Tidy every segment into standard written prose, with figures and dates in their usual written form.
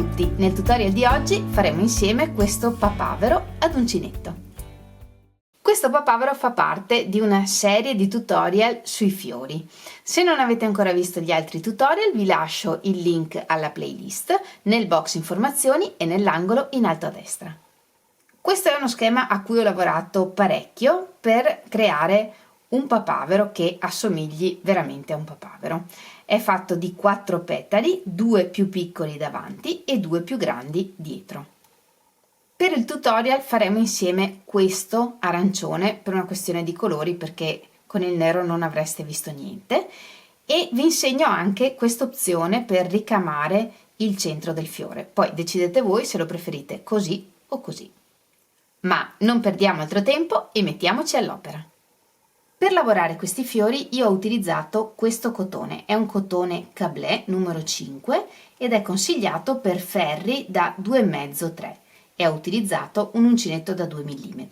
tutti! Nel tutorial di oggi faremo insieme questo papavero ad uncinetto. Questo papavero fa parte di una serie di tutorial sui fiori. Se non avete ancora visto gli altri tutorial vi lascio il link alla playlist nel box informazioni e nell'angolo in alto a destra. Questo è uno schema a cui ho lavorato parecchio per creare un papavero che assomigli veramente a un papavero. È fatto di 4 petali, 2 più piccoli davanti e 2 più grandi dietro. Per il tutorial faremo insieme questo arancione per una questione di colori, perché con il nero non avreste visto niente, e vi insegno anche questa opzione per ricamare il centro del fiore. Poi decidete voi se lo preferite così o così. Ma non perdiamo altro tempo e mettiamoci all'opera. Per lavorare questi fiori io ho utilizzato questo cotone, è un cotone Cablé numero 5 ed è consigliato per ferri da 2,5-3 e ho utilizzato un uncinetto da 2 mm.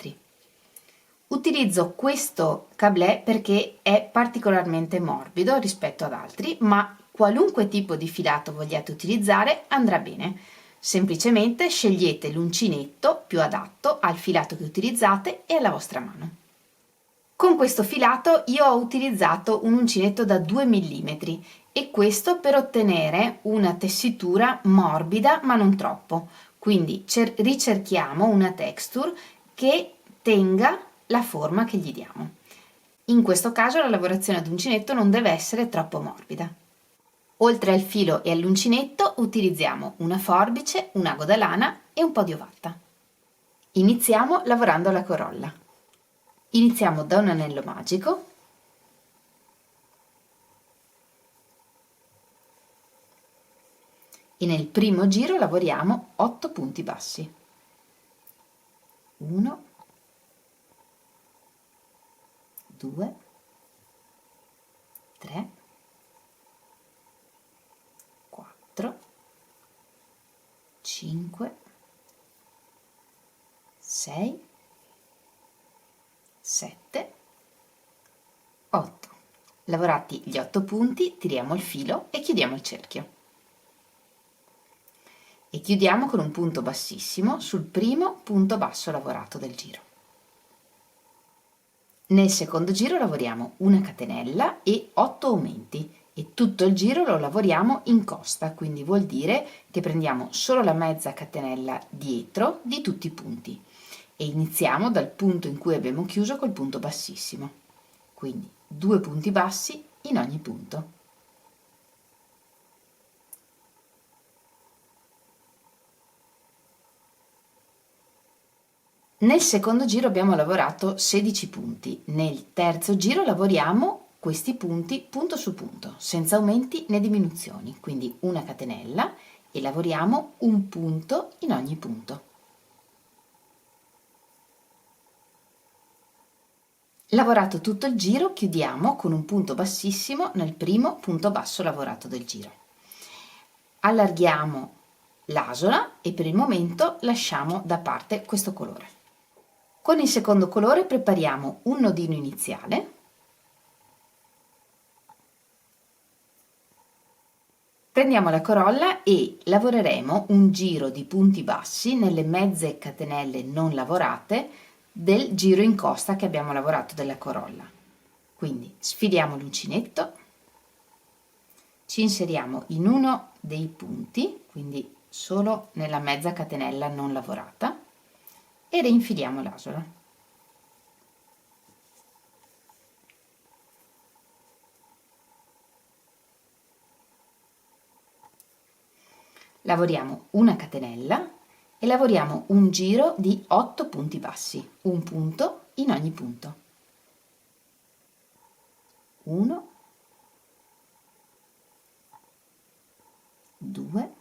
Utilizzo questo Cablé perché è particolarmente morbido rispetto ad altri, ma qualunque tipo di filato vogliate utilizzare andrà bene. Semplicemente scegliete l'uncinetto più adatto al filato che utilizzate e alla vostra mano. Con questo filato io ho utilizzato un uncinetto da 2 mm e questo per ottenere una tessitura morbida ma non troppo, quindi ricerchiamo una texture che tenga la forma che gli diamo. In questo caso la lavorazione ad uncinetto non deve essere troppo morbida. Oltre al filo e all'uncinetto utilizziamo una forbice, un ago da lana e un po' di ovatta. Iniziamo lavorando la corolla. Iniziamo da un anello magico e nel primo giro lavoriamo 8 punti bassi. 1, 2, 3, 4, 5, 6, 7, 8. Lavorati gli 8 punti, tiriamo il filo e chiudiamo il cerchio. E chiudiamo con un punto bassissimo sul primo punto basso lavorato del giro. Nel secondo giro lavoriamo una catenella e 8 aumenti e tutto il giro lo lavoriamo in costa, quindi vuol dire che prendiamo solo la mezza catenella dietro di tutti i punti e iniziamo dal punto in cui abbiamo chiuso col punto bassissimo, quindi 2 punti bassi in ogni punto. Nel secondo giro abbiamo lavorato 16 punti, nel terzo giro lavoriamo questi punti punto su punto, senza aumenti né diminuzioni, quindi una catenella e lavoriamo un punto in ogni punto. Lavorato tutto il giro, chiudiamo con un punto bassissimo nel primo punto basso lavorato del giro. Allarghiamo l'asola e per il momento lasciamo da parte questo colore. Con il secondo colore prepariamo un nodino iniziale, prendiamo la corolla e lavoreremo un giro di punti bassi nelle mezze catenelle non lavorate del giro in costa che abbiamo lavorato della corolla. Quindi sfiliamo l'uncinetto, ci inseriamo in uno dei punti, quindi solo nella mezza catenella non lavorata, e reinfiliamo l'asola. Lavoriamo una catenella e lavoriamo un giro di 8 punti bassi, un punto in ogni punto. 1, 2.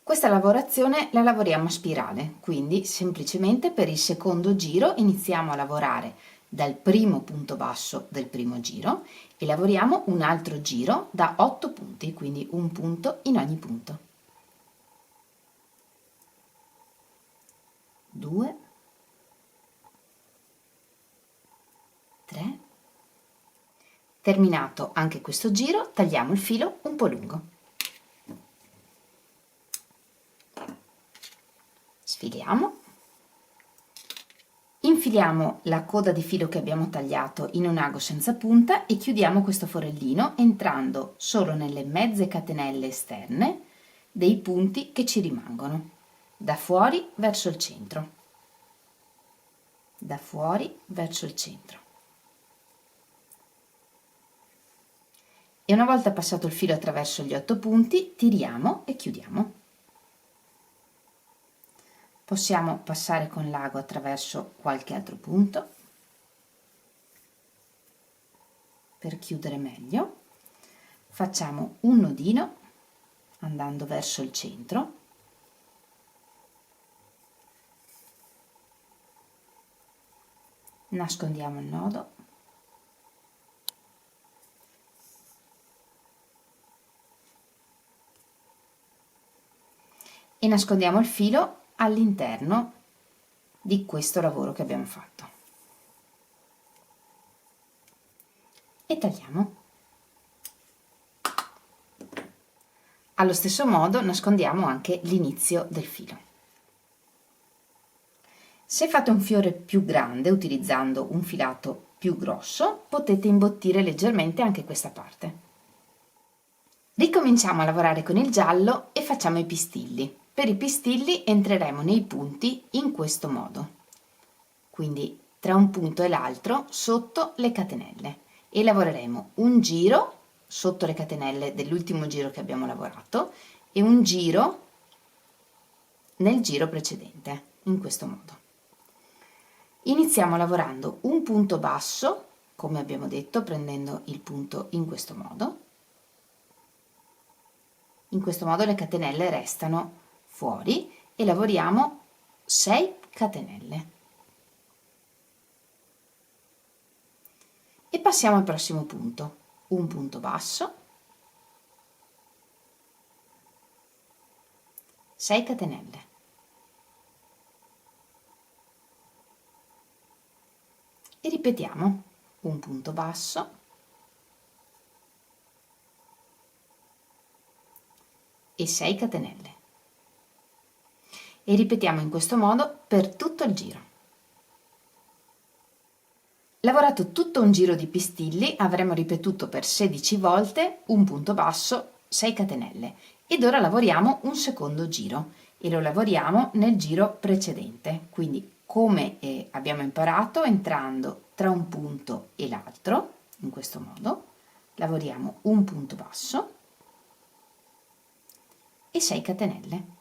Questa lavorazione la lavoriamo a spirale, quindi semplicemente per il secondo giro iniziamo a lavorare dal primo punto basso del primo giro e lavoriamo un altro giro da 8 punti, quindi un punto in ogni punto. 2, 3. Terminato anche questo giro, tagliamo il filo un po' lungo. infiliamo la coda di filo che abbiamo tagliato in un ago senza punta e chiudiamo questo forellino entrando solo nelle mezze catenelle esterne dei punti che ci rimangono, da fuori verso il centro, da fuori verso il centro. E una volta passato il filo attraverso gli 8 punti, tiriamo e chiudiamo. Possiamo passare con l'ago attraverso qualche altro punto per chiudere meglio. Facciamo un nodino andando verso il centro. Nascondiamo il nodo. E nascondiamo il filo all'interno di questo lavoro che abbiamo fatto. E tagliamo. Allo stesso modo nascondiamo anche l'inizio del filo. Se fate un fiore più grande utilizzando un filato più grosso, potete imbottire leggermente anche questa parte. Ricominciamo a lavorare con il giallo e facciamo i pistilli. Per i pistilli entreremo nei punti in questo modo, quindi tra un punto e l'altro sotto le catenelle, e lavoreremo un giro sotto le catenelle dell'ultimo giro che abbiamo lavorato e un giro nel giro precedente, in questo modo. Iniziamo lavorando un punto basso, come abbiamo detto, prendendo il punto in questo modo. In questo modo le catenelle restano fuori e lavoriamo 6 catenelle. E passiamo al prossimo punto, un punto basso, 6 catenelle. E ripetiamo un punto basso, e 6 catenelle. E ripetiamo in questo modo per tutto il giro. Lavorato tutto un giro di pistilli, avremo ripetuto per 16 volte un punto basso, 6 catenelle, ed ora lavoriamo un secondo giro e lo lavoriamo nel giro precedente, quindi come abbiamo imparato, entrando tra un punto e l'altro, in questo modo, lavoriamo un punto basso e 6 catenelle.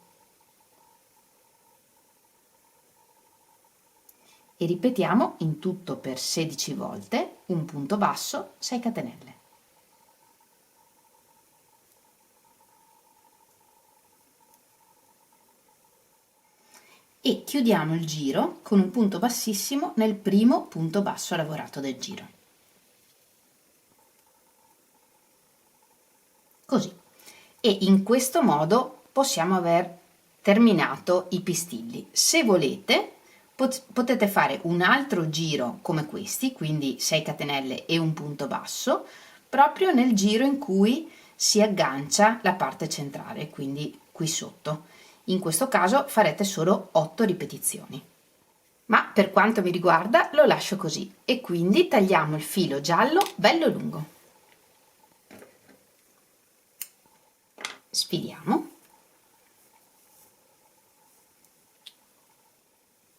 E ripetiamo in tutto per 16 volte un punto basso, 6 catenelle. E chiudiamo il giro con un punto bassissimo nel primo punto basso lavorato del giro. Così. E in questo modo possiamo aver terminato i pistilli. Se volete potete fare un altro giro come questi, quindi 6 catenelle e un punto basso, proprio nel giro in cui si aggancia la parte centrale, quindi qui sotto. In questo caso farete solo 8 ripetizioni. Ma per quanto mi riguarda lo lascio così e quindi tagliamo il filo giallo bello lungo. Sfiliamo.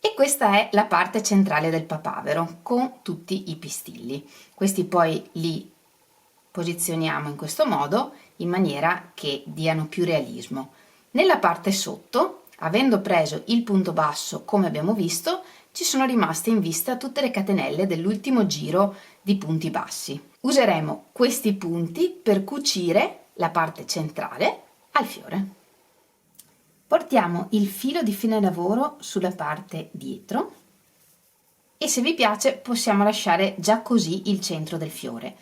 E questa è la parte centrale del papavero con tutti i pistilli. Questi poi li posizioniamo in questo modo in maniera che diano più realismo. Nella parte sotto, avendo preso il punto basso come abbiamo visto, ci sono rimaste in vista tutte le catenelle dell'ultimo giro di punti bassi. Useremo questi punti per cucire la parte centrale al fiore. Portiamo il filo di fine lavoro sulla parte dietro e se vi piace possiamo lasciare già così il centro del fiore.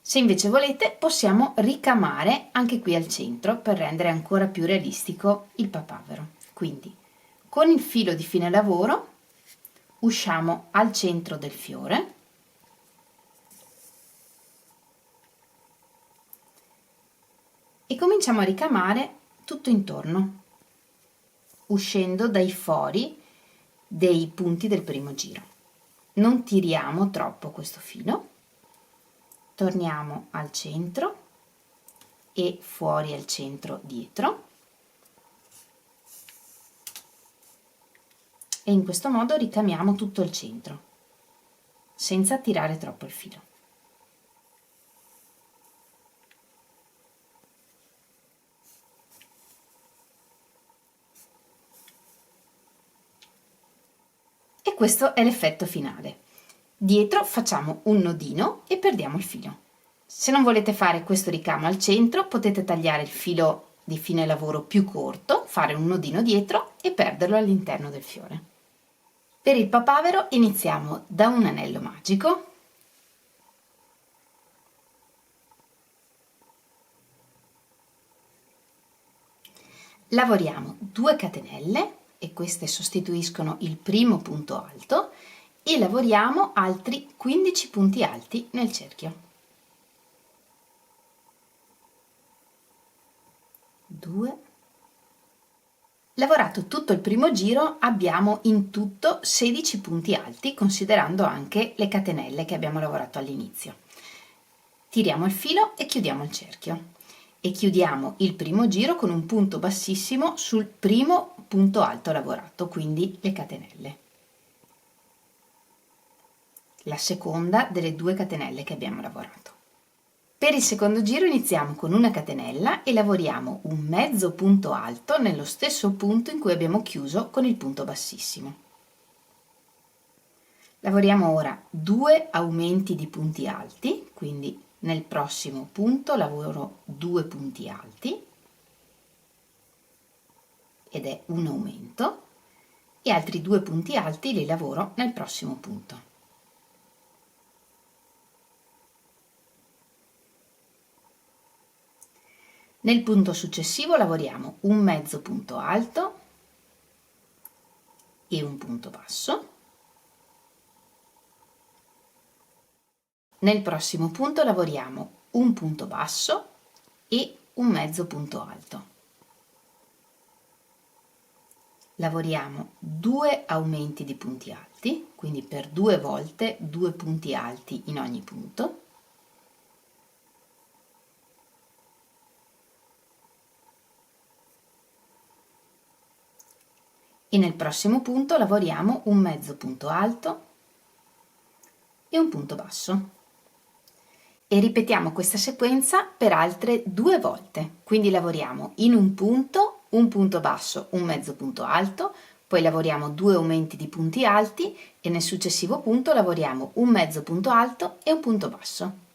Se invece volete possiamo ricamare anche qui al centro per rendere ancora più realistico il papavero. Quindi con il filo di fine lavoro usciamo al centro del fiore e cominciamo a ricamare tutto intorno, uscendo dai fori dei punti del primo giro. non tiriamo troppo questo filo, torniamo al centro e fuori al centro dietro, e in questo modo ricamiamo tutto il centro senza tirare troppo il filo. E questo è l'effetto finale. Dietro facciamo un nodino e perdiamo il filo. Se non volete fare questo ricamo al centro, potete tagliare il filo di fine lavoro più corto, fare un nodino dietro e perderlo all'interno del fiore. Per il papavero iniziamo da un anello magico, lavoriamo 2 catenelle e queste sostituiscono il primo punto alto e lavoriamo altri 15 punti alti nel cerchio. 2. Lavorato tutto il primo giro abbiamo in tutto 16 punti alti, considerando anche le catenelle che abbiamo lavorato all'inizio. Tiriamo il filo e chiudiamo il cerchio e chiudiamo il primo giro con un punto bassissimo sul primo punto alto lavorato, quindi le catenelle. La seconda delle 2 catenelle che abbiamo lavorato. Per il secondo giro iniziamo con una catenella e lavoriamo un mezzo punto alto nello stesso punto in cui abbiamo chiuso con il punto bassissimo. Lavoriamo ora 2 aumenti di punti alti, quindi nel prossimo punto lavoro 2 punti alti ed è un aumento, e altri 2 punti alti li lavoro nel prossimo punto. Nel punto successivo lavoriamo un mezzo punto alto e un punto basso. Nel prossimo punto lavoriamo un punto basso e un mezzo punto alto. Lavoriamo 2 aumenti di punti alti, quindi per 2 volte 2 punti alti in ogni punto. E nel prossimo punto lavoriamo un mezzo punto alto e un punto basso. E ripetiamo questa sequenza per altre 2 volte, quindi lavoriamo in un punto basso, un mezzo punto alto, poi lavoriamo 2 aumenti di punti alti e nel successivo punto lavoriamo un mezzo punto alto e un punto basso.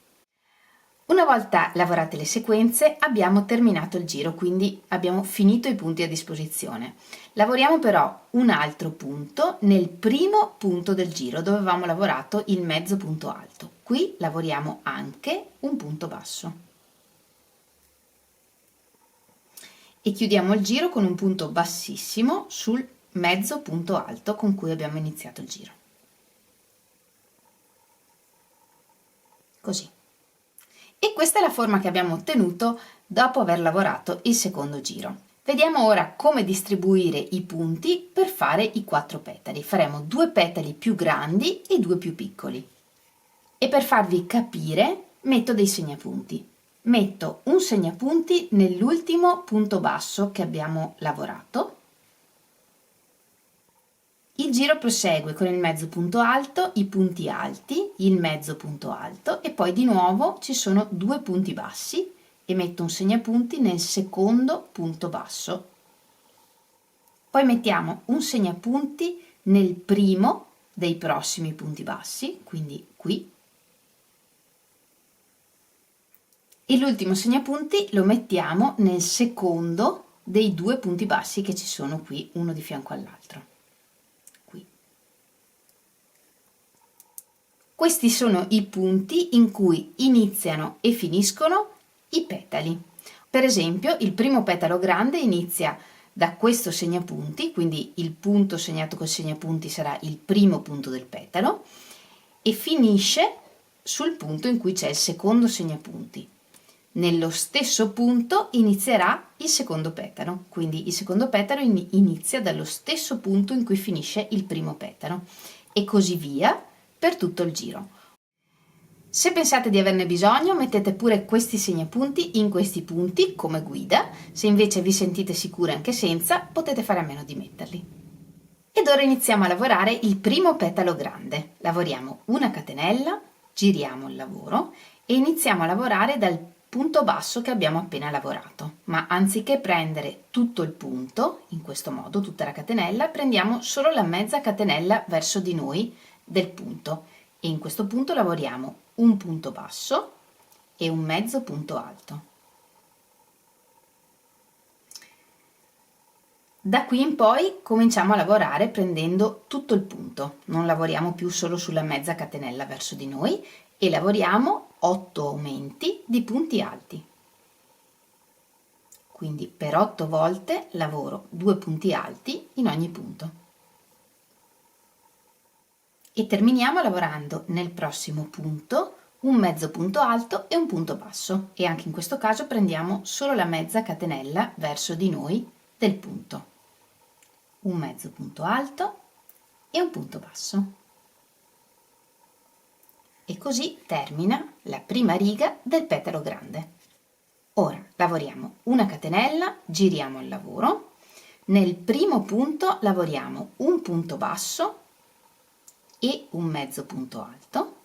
Una volta lavorate le sequenze abbiamo terminato il giro, quindi abbiamo finito i punti a disposizione. Lavoriamo però un altro punto nel primo punto del giro dove avevamo lavorato il mezzo punto alto. Qui lavoriamo anche un punto basso. E chiudiamo il giro con un punto bassissimo sul mezzo punto alto con cui abbiamo iniziato il giro. Così. E questa è la forma che abbiamo ottenuto dopo aver lavorato il secondo giro. Vediamo ora come distribuire i punti per fare i 4 petali. Faremo 2 petali più grandi e 2 più piccoli. E per farvi capire metto dei segnapunti. Metto un segnapunti nell'ultimo punto basso che abbiamo lavorato. Il giro prosegue con il mezzo punto alto, i punti alti, il mezzo punto alto e poi di nuovo ci sono 2 punti bassi e metto un segnapunti nel secondo punto basso. Poi mettiamo un segnapunti nel primo dei prossimi punti bassi, quindi qui. E l'ultimo segnapunti lo mettiamo nel secondo dei 2 punti bassi che ci sono qui, uno di fianco all'altro. Questi sono i punti in cui iniziano e finiscono i petali. Per esempio, il primo petalo grande inizia da questo segnapunti, quindi il punto segnato col segnapunti sarà il primo punto del petalo, e finisce sul punto in cui c'è il secondo segnapunti. Nello stesso punto inizierà il secondo petalo, quindi il secondo petalo inizia dallo stesso punto in cui finisce il primo petalo, e così via per tutto il giro. Se pensate di averne bisogno, mettete pure questi segnapunti in questi punti come guida. Se invece vi sentite sicure anche senza, potete fare a meno di metterli. Ed ora iniziamo a lavorare il primo petalo grande. Lavoriamo una catenella, giriamo il lavoro e iniziamo a lavorare dal punto basso che abbiamo appena lavorato, ma anziché prendere tutto il punto, in questo modo, tutta la catenella, prendiamo solo la mezza catenella verso di noi del punto e in questo punto lavoriamo un punto basso e un mezzo punto alto. Da qui in poi cominciamo a lavorare prendendo tutto il punto, non lavoriamo più solo sulla mezza catenella verso di noi e lavoriamo 8 aumenti di punti alti. Quindi per 8 volte lavoro 2 punti alti in ogni punto. E terminiamo lavorando nel prossimo punto un mezzo punto alto e un punto basso e anche in questo caso prendiamo solo la mezza catenella verso di noi del punto. Un mezzo punto alto e un punto basso. E così termina la prima riga del petalo grande. Ora lavoriamo una catenella, giriamo il lavoro, nel primo punto lavoriamo un punto basso e un mezzo punto alto,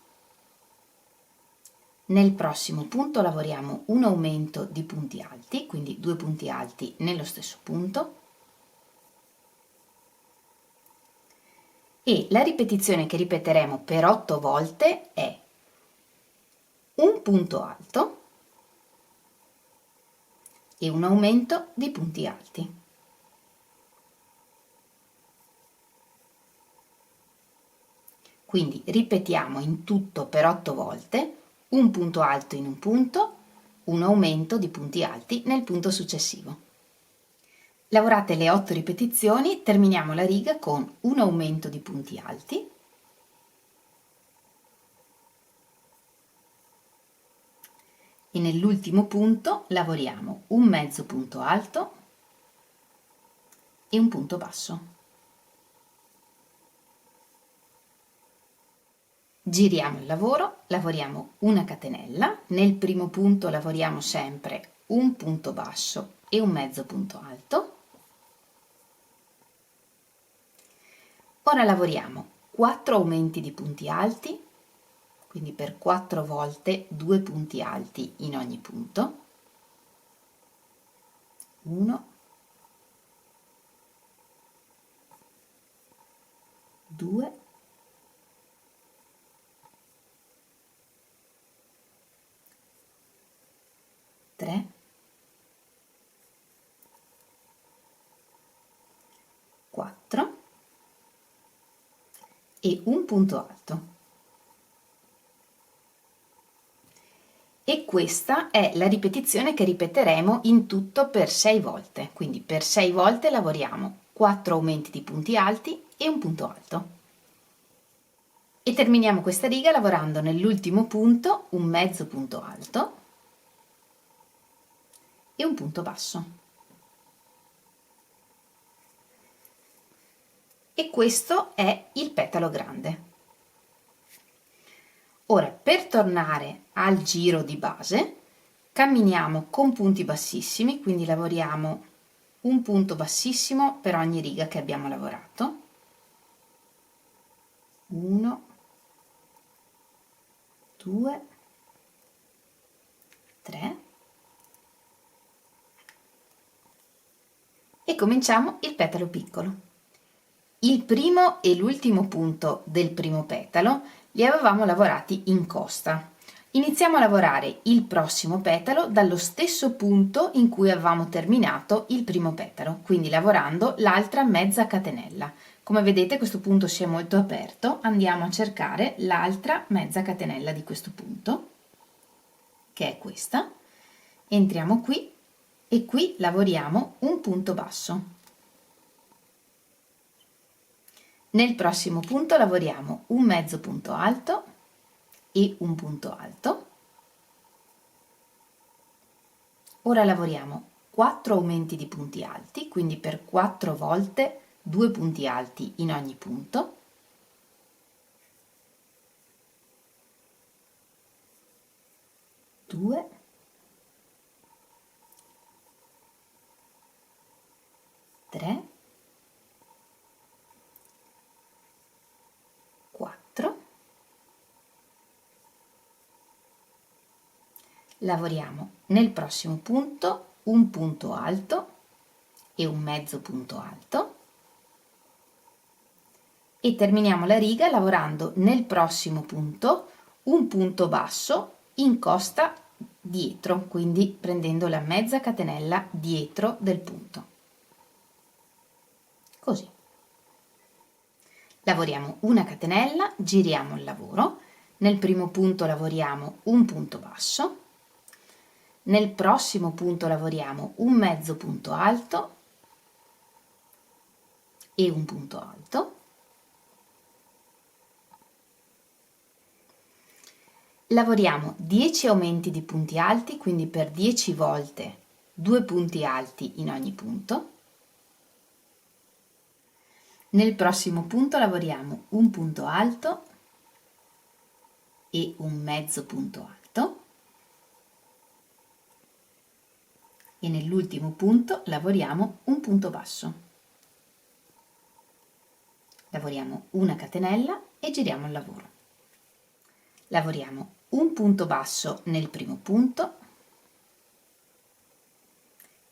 nel prossimo punto lavoriamo un aumento di punti alti, quindi 2 punti alti nello stesso punto, e la ripetizione che ripeteremo per 8 volte è un punto alto e un aumento di punti alti. Quindi ripetiamo in tutto per 8 volte un punto alto in un punto, un aumento di punti alti nel punto successivo. Lavorate le 8 ripetizioni, terminiamo la riga con un aumento di punti alti e nell'ultimo punto lavoriamo un mezzo punto alto e un punto basso. Giriamo il lavoro, lavoriamo una catenella, nel primo punto lavoriamo sempre un punto basso e un mezzo punto alto. Ora lavoriamo 4 aumenti di punti alti, quindi per 4 volte 2 punti alti in ogni punto. 1, 2, 3, 4 e un punto alto. E questa è la ripetizione che ripeteremo in tutto per 6 volte. Quindi per 6 volte lavoriamo 4 aumenti di punti alti e un punto alto. E terminiamo questa riga lavorando nell'ultimo punto un mezzo punto alto e un punto basso. E questo è il petalo grande. Ora, per tornare al giro di base, camminiamo con punti bassissimi, quindi lavoriamo un punto bassissimo per ogni riga che abbiamo lavorato. 1, 2, 3 e cominciamo il petalo piccolo. Il primo e l'ultimo punto del primo petalo li avevamo lavorati in costa. Iniziamo a lavorare il prossimo petalo dallo stesso punto in cui avevamo terminato il primo petalo, quindi lavorando l'altra mezza catenella. Come vedete questo punto si è molto aperto, andiamo a cercare l'altra mezza catenella di questo punto, che è questa. Entriamo qui e qui lavoriamo un punto basso. Nel prossimo punto lavoriamo un mezzo punto alto e un punto alto. Ora lavoriamo 4 aumenti di punti alti, quindi per 4 volte 2 punti alti in ogni punto. 2, 3, 4. Lavoriamo nel prossimo punto un punto alto e un mezzo punto alto e terminiamo la riga lavorando nel prossimo punto un punto basso in costa dietro, quindi prendendo la mezza catenella dietro del punto. Così. Lavoriamo una catenella, giriamo il lavoro, nel primo punto lavoriamo un punto basso, nel prossimo punto lavoriamo un mezzo punto alto e un punto alto, lavoriamo 10 aumenti di punti alti, quindi per 10 volte 2 punti alti in ogni punto. Nel prossimo punto lavoriamo un punto alto e un mezzo punto alto e nell'ultimo punto lavoriamo un punto basso. Lavoriamo una catenella e giriamo il lavoro. Lavoriamo un punto basso nel primo punto,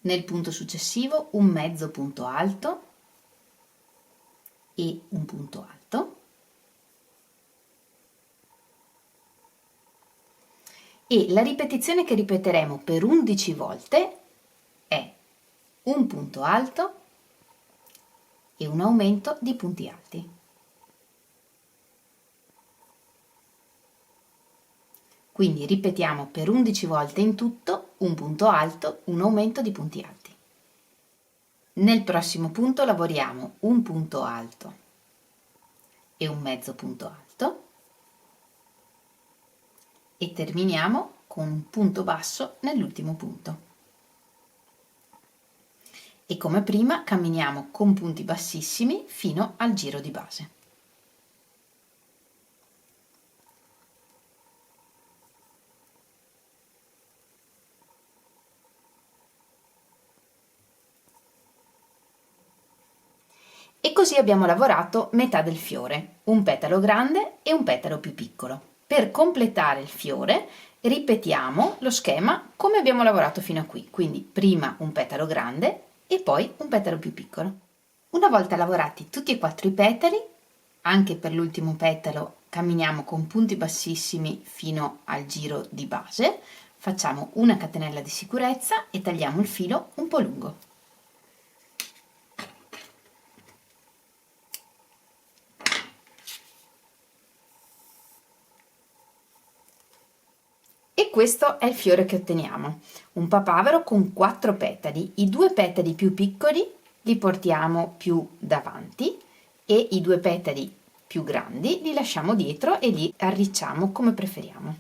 nel punto successivo un mezzo punto alto e un punto alto e la ripetizione che ripeteremo per 11 volte è un punto alto e un aumento di punti alti. Quindi ripetiamo per 11 volte in tutto un punto alto, un aumento di punti alti. Nel prossimo punto lavoriamo un punto alto e un mezzo punto alto e terminiamo con un punto basso nell'ultimo punto. E come prima camminiamo con punti bassissimi fino al giro di base. E così abbiamo lavorato metà del fiore, un petalo grande e un petalo più piccolo. Per completare il fiore ripetiamo lo schema come abbiamo lavorato fino a qui, quindi prima un petalo grande e poi un petalo più piccolo. Una volta lavorati tutti e 4 i petali, anche per l'ultimo petalo camminiamo con punti bassissimi fino al giro di base, facciamo una catenella di sicurezza e tagliamo il filo un po' lungo. E questo è il fiore che otteniamo, un papavero con 4 petali. I 2 petali più piccoli li portiamo più davanti e i 2 petali più grandi li lasciamo dietro e li arricciamo come preferiamo.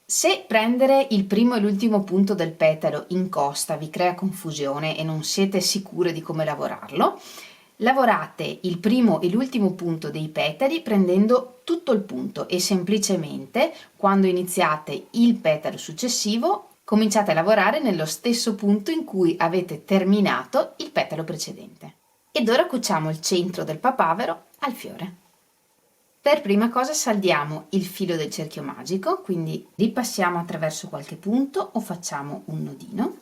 Se prendere il primo e l'ultimo punto del petalo in costa vi crea confusione e non siete sicure di come lavorarlo, lavorate il primo e l'ultimo punto dei petali prendendo tutto il punto e semplicemente quando iniziate il petalo successivo cominciate a lavorare nello stesso punto in cui avete terminato il petalo precedente. Ed ora cuciamo il centro del papavero al fiore. Per prima cosa saldiamo il filo del cerchio magico, quindi ripassiamo attraverso qualche punto o facciamo un nodino.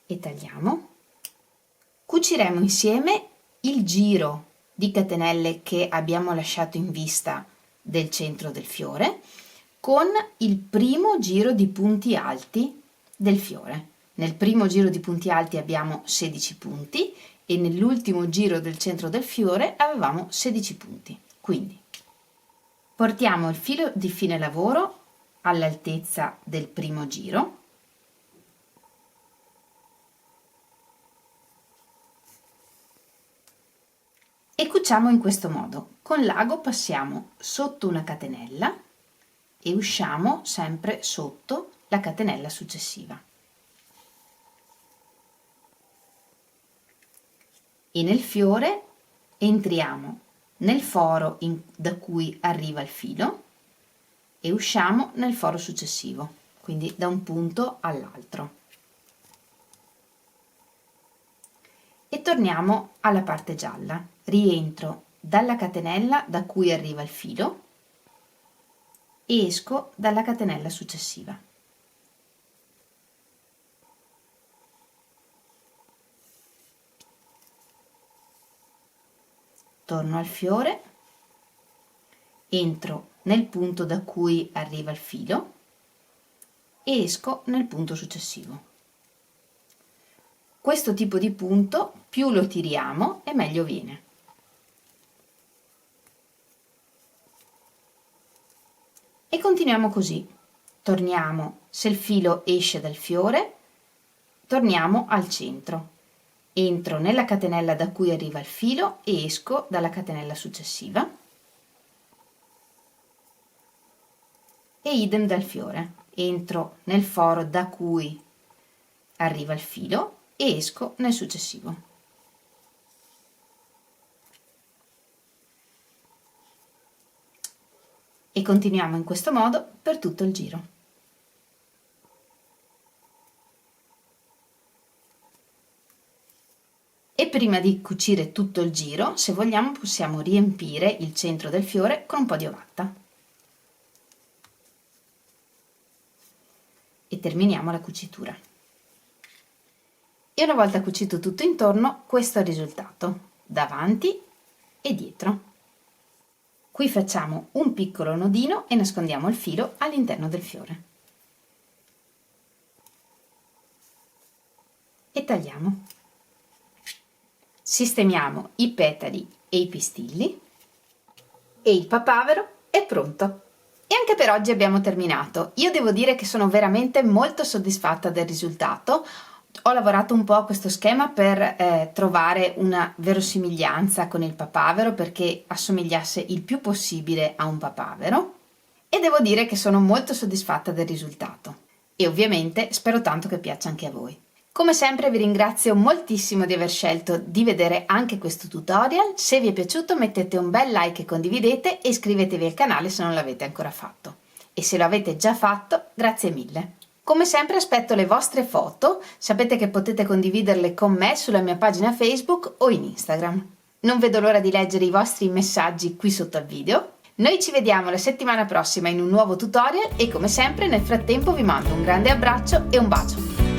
E tagliamo. Cuciremo insieme il giro di catenelle che abbiamo lasciato in vista del centro del fiore con il primo giro di punti alti del fiore. Nel primo giro di punti alti abbiamo 16 punti e nell'ultimo giro del centro del fiore avevamo 16 punti. Quindi portiamo il filo di fine lavoro all'altezza del primo giro e cuciamo in questo modo. Con l'ago passiamo sotto una catenella e usciamo sempre sotto la catenella successiva. E nel fiore entriamo nel foro da cui arriva il filo e usciamo nel foro successivo, quindi da un punto all'altro. E torniamo alla parte gialla. Rientro dalla catenella da cui arriva il filo e esco dalla catenella successiva. Torno al fiore, entro nel punto da cui arriva il filo e esco nel punto successivo. Questo tipo di punto più lo tiriamo e meglio viene. E continuiamo così. Torniamo, se il filo esce dal fiore, torniamo al centro. Entro nella catenella da cui arriva il filo e esco dalla catenella successiva. E idem dal fiore. Entro nel foro da cui arriva il filo e esco nel successivo. E continuiamo in questo modo per tutto il giro. E prima di cucire tutto il giro, se vogliamo, possiamo riempire il centro del fiore con un po' di ovatta. E terminiamo la cucitura. E una volta cucito tutto intorno, questo è il risultato, davanti e dietro. Qui facciamo un piccolo nodino e nascondiamo il filo all'interno del fiore. E tagliamo. Sistemiamo i petali e i pistilli e il papavero è pronto. E anche per oggi abbiamo terminato. Io devo dire che sono veramente molto soddisfatta del risultato. Ho lavorato un po' a questo schema per trovare una verosimiglianza con il papavero, perché assomigliasse il più possibile a un papavero, e devo dire che sono molto soddisfatta del risultato e ovviamente spero tanto che piaccia anche a voi. Come sempre vi ringrazio moltissimo di aver scelto di vedere anche questo tutorial. Se vi è piaciuto mettete un bel like e condividete e iscrivetevi al canale se non l'avete ancora fatto. E se lo avete già fatto, grazie mille. Come sempre aspetto le vostre foto, sapete che potete condividerle con me sulla mia pagina Facebook o in Instagram. Non vedo l'ora di leggere i vostri messaggi qui sotto al video. Noi ci vediamo la settimana prossima in un nuovo tutorial e come sempre nel frattempo vi mando un grande abbraccio e un bacio.